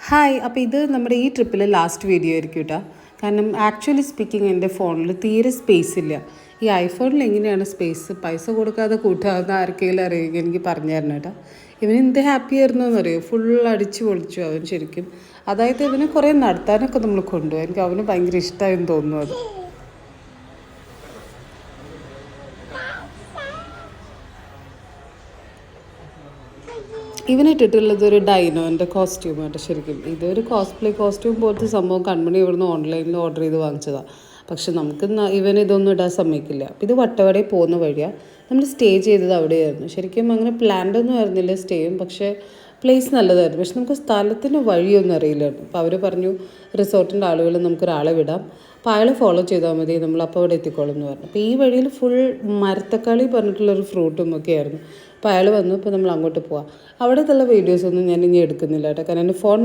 Hi, അപ്പോൾ ഇത് നമ്മുടെ ഈ ട്രിപ്പിലെ ലാസ്റ്റ് വീഡിയോ ആയിരിക്കും കേട്ടോ. കാരണം ആക്ച്വലി സ്പീക്കിംഗ് എൻ്റെ ഫോണിൽ തീരെ സ്പേസ് ഇല്ല. ഈ ഐഫോണിൽ എങ്ങനെയാണ് സ്പേസ് പൈസ കൊടുക്കാതെ കൂട്ടാവുന്ന ആർക്കെങ്കിലും അറിയുമെങ്കിൽ എനിക്ക് പറഞ്ഞു തരണം കേട്ടോ. ഇവന് എന്ത് ഹാപ്പി ആയിരുന്നു എന്നറിയോ, ഫുൾ അടിച്ചു പൊളിച്ചു അവൻ ശരിക്കും. അതായത് ഇവന് കുറേ നടത്താനൊക്കെ നമ്മൾ കൊണ്ടുപോകും. എനിക്ക് അവന് ഭയങ്കര ഇഷ്ടമായെന്ന് തോന്നുന്നു അത്. ഇവനിട്ടിട്ടുള്ളത് ഒരു ഡൈനോൻ്റെ കോസ്റ്റ്യൂമായിട്ട് ശരിക്കും. ഇതൊരു കോസ്പ്ലേ കോസ്റ്റ്യൂം പോലത്തെ സംഭവം കൺമണി ഇവിടുന്ന് ഓൺലൈനിൽ ഓർഡർ ചെയ്ത് വാങ്ങിച്ചതാണ്. പക്ഷെ നമുക്ക് ഇവൻ ഇതൊന്നും ഇടാൻ സമ്മതിക്കില്ല. ഇത് വട്ടവടയിൽ പോകുന്ന വഴിയാണ്. നമ്മൾ സ്റ്റേ ചെയ്തത് അവിടെയായിരുന്നു. ശരിക്കും അങ്ങനെ പ്ലാൻഡ് ഒന്നും ആയിരുന്നില്ല സ്റ്റേയും. പക്ഷേ പ്ലേസ് നല്ലതായിരുന്നു. പക്ഷെ നമുക്ക് സ്ഥലത്തിന് വഴിയൊന്നും അറിയില്ലായിരുന്നു. അപ്പോൾ അവർ പറഞ്ഞു റിസോർട്ടിൻ്റെ ആളുകൾ നമുക്കൊരാളെ വിടാം, അപ്പോൾ അയാളെ ഫോളോ ചെയ്താൽ മതി, നമ്മൾ അപ്പോൾ അവിടെ എത്തിക്കോളും എന്ന് പറഞ്ഞു. അപ്പോൾ ഈ വഴിയിൽ ഫുൾ മരത്തക്കാളി പറഞ്ഞിട്ടുള്ളൊരു ഫ്രൂട്ടും ഒക്കെ ആയിരുന്നു. അപ്പോൾ അയാൾ വന്നു. ഇപ്പോൾ നമ്മൾ അങ്ങോട്ട് പോവാം. അവിടത്തുള്ള വീഡിയോസൊന്നും ഞാൻ ഇനി എടുക്കുന്നില്ല കേട്ടോ, കാരണം എൻ്റെ ഫോൺ